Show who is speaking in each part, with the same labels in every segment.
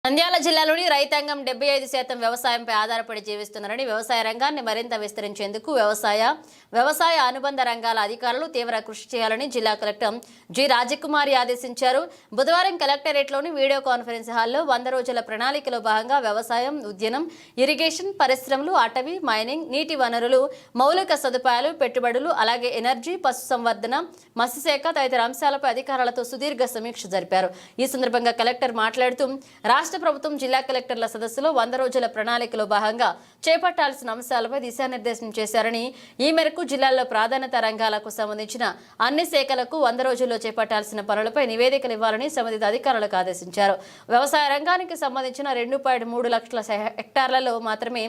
Speaker 1: నంద్యాల జిల్లాలోని రైతాంగం 75% వ్యవసాయంపై ఆధారపడి జీవిస్తున్నారని వ్యవసాయ రంగాన్ని మరింత విస్తరించేందుకు వ్యవసాయ అనుబంధ రంగాల అధికారులు తీవ్ర కృషి చేయాలని జిల్లా కలెక్టర్ జి రాజకుమారి ఆదేశించారు. బుధవారం కలెక్టరేట్లోని వీడియో కాన్ఫరెన్స్ హాల్లో 100 రోజుల ప్రణాళికలో భాగంగా వ్యవసాయం, ఉద్యానం, ఇరిగేషన్, పరిశ్రమలు, అటవీ, మైనింగ్, నీటి వనరులు, మౌలిక సదుపాయాలు, పెట్టుబడులు, అలాగే ఎనర్జీ, పశుసంవర్ధన, మత్స్యశాఖ తదితర అంశాలపై అధికారులతో సుదీర్ఘ సమీక్ష జరిపారు. ఈ సందర్భంగా కలెక్టర్ మాట్లాడుతూ రాష్ట్ర ప్రభుత్వం జిల్లా కలెక్టర్ల సదస్సులో 100 రోజుల ప్రణాళికలో భాగంగా చేపట్టాల్సిన అంశాలపై దిశానిర్దేశం చేశారని, ఈ మేరకు జిల్లాలో ప్రాధాన్యత రంగాలకు సంబంధించిన అన్ని శాఖలకు 100 రోజుల్లో చేపట్టాల్సిన పనులపై నివేదికలు ఇవ్వాలని సంబంధిత అధికారులకు ఆదేశించారు. వ్యవసాయ రంగానికి సంబంధించిన 2.3 లక్షల హెక్టార్లలో మాత్రమే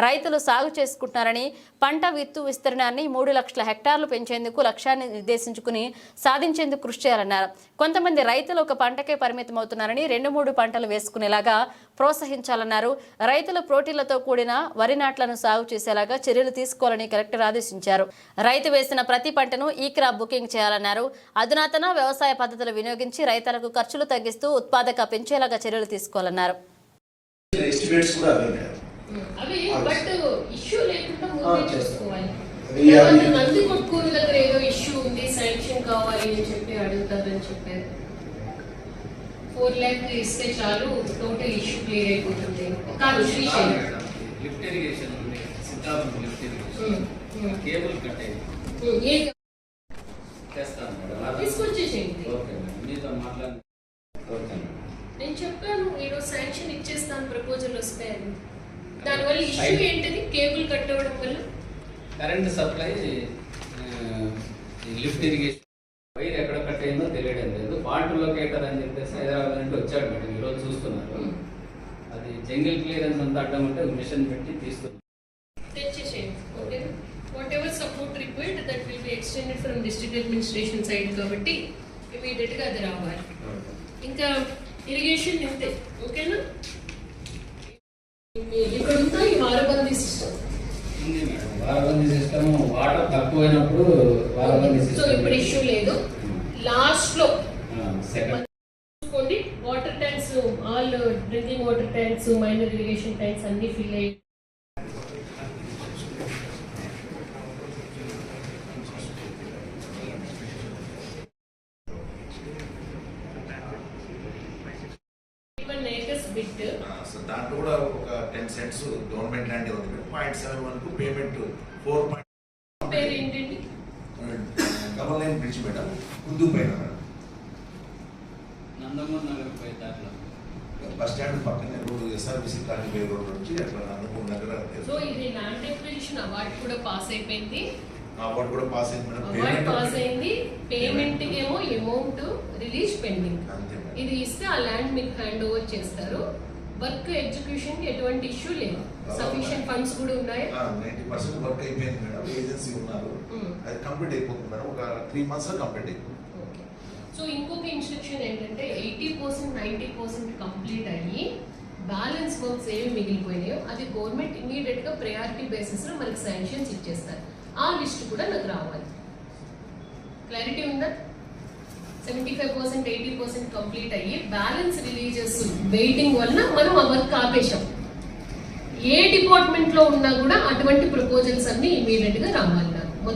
Speaker 1: రైతులు సాగు చేసుకుంటున్నారని, పంట విత్తు విస్తీర్ణాన్ని 3 లక్షల హెక్టార్లు పెంచేందుకు లక్ష్యాన్ని నిర్దేశించుకుని సాధించేందుకు కృషి చేయాలన్నారు. కొంతమంది రైతులు ఒక పంటకే పరిమితమవుతున్నారని, 2-3 పంటలు వేసుకునేలాగా ప్రోత్సహించాలన్నారు. రైతుల ప్రోటీన్లతో కూడిన వరి నాట్లను సాగు చేసేలాగా చర్యలు తీసుకోవాలని కలెక్టర్ ఆదేశించారు. రైతు వేసిన ప్రతి పంటను ఈ క్రాప్ బుకింగ్ చేయాలన్నారు. అధునాతన వ్యవసాయ పద్ధతులు వినియోగించి రైతులకు ఖర్చులు తగ్గిస్తూ ఉత్పాదక పెంచేలాగా చర్యలు తీసుకోవాలన్నారు.
Speaker 2: $4 lakh ఇస్తే చాలు, టోటల్ ఇష్యూ క్లియర్ అయిపోతుంది.
Speaker 3: లిఫ్ట్ ఇరిగేషన్ ఉంది, సిద్ధార్థం లిఫ్ట్ ఇరిగేషన్ కేబుల్ కట్ అయింది, చేస్తాను మేడం,
Speaker 2: తీసుకొచ్చేసేయండి.
Speaker 3: ఓకే మేడం, మీతో మాట్లాడి
Speaker 2: నేను చెప్పాను ఈరోజు శాంక్షన్ ఇచ్చేస్తాను ప్రపోజల్ వస్తాయని. దానివల్ల ఇష్యూ ఏంటిది? కేబుల్ కట్ అవ్వడం వల్ల
Speaker 3: current supply, lift irrigation wire ఎక్కడ కట్ అయిందో తెలియడం లేదు. ఫాల్ట్ లొకేటర్ అని చెప్పేసి హైదరాబాద్ నుండి వచ్చాడు మేడం, ఈరోజు చూస్తున్నారు. అది జంగిల్ క్లియరెన్స్ అంతా అడ్డం అంటే మిషన్ పెట్టి తీస్తున్నారు.
Speaker 2: తెచ్చేసేయండి. Okay, whatever support required that will be extended from district administration side కాబట్టి ఇమీడియట్ గా అది రావాలి. ఇంకా ఇరిగేషన్ ఇంతే, ఓకేనా? ఇక్కడ ఉందా ఈ వారబందీ సిస్టమ్?
Speaker 3: ఉంది మేడం, వారబందీ సిస్టమ్. వాటర్ తక్కువైనప్పుడు వారబందీ సిస్టమ్.
Speaker 2: సో ఇప్పుడు ఇష్యూ లేదు. లాస్ట్ లో
Speaker 3: second
Speaker 2: water tanks, all drinking water tanks, minor irrigation tanks అన్ని ఫిల్ అయ్యి
Speaker 4: దాంట్లో కూడా ఒక 10 cents గవర్నమెంట్ ల్యాండ్ ఉంది. 0.71 పేమెంట్ 4.
Speaker 2: పేరు ఏంటండి?
Speaker 4: డబల్ లైన్ బ్రిడ్జ్ మేడం, ముందు పైన మేడం,
Speaker 3: నందమూరి నగర్ పై దాంట్లో
Speaker 4: బస్ స్టాండ్ పక్కనే రోడ్డు, ఎస్ఆర్బిసి కాలనీ రోడ్ నుంచి అట్లా నందమూరి నగర్.
Speaker 2: సో ఇది ల్యాండ్ ఎక్విజిషన్ అవార్డు కూడా పాస్ అయిపోయింది.
Speaker 4: అవార్డు కూడా పాస్ అయింది మేడం,
Speaker 2: అవార్డు పాస్ అయింది. పేమెంట్ ఏమో అమౌంట్ రిలీజ్ పెండింగ్. ఇది ఇస్తే ఆ ల్యాండ్ మీకు హ్యాండ్ ఓవర్ చేస్తారు. వర్క్ ఎగ్జిక్యూషన్ కి ఎటువంటి ఇష్యూ లేదు. సఫిషియెంట్ ఫండ్స్ కూడా ఉన్నాయి.
Speaker 4: 90% వర్క్ అయిపోయింది మేడం, ఏజెన్సీ ఉన్నారు, అది కంప్లీట్ అయిపోతుంది మేడం. ఒక 3 months లో కంప్లీట్ అయిపోతుంది.
Speaker 2: సో ఇంకొక ఇన్స్ట్రక్షన్ ఏంటంటే 80% 90% కంప్లీట్ అయ్యి బ్యాలెన్స్ వర్క్స్ ఏమి మిగిలిపోయినాయో అది గవర్నమెంట్ ఇమీడియట్ గా ప్రయారిటీ బేసిస్ లో మనకి శాంక్షన్స్ ఇచ్చేస్తారు. ఆ లిస్ట్ కూడా నాకు రావాలి. క్లారిటీ ఉందా? 75% 80% కంప్లీట్ అయ్యి బ్యాలెన్స్ రిలీజెస్ వెయిటింగ్ వల్ల మనం ఆ వర్క్ ఆపేశాం. ఏ డిపార్ట్మెంట్ లో ఉన్నా కూడా అటువంటి ప్రపోజల్స్ అన్ని ఇమీడియట్ గా రావాలి.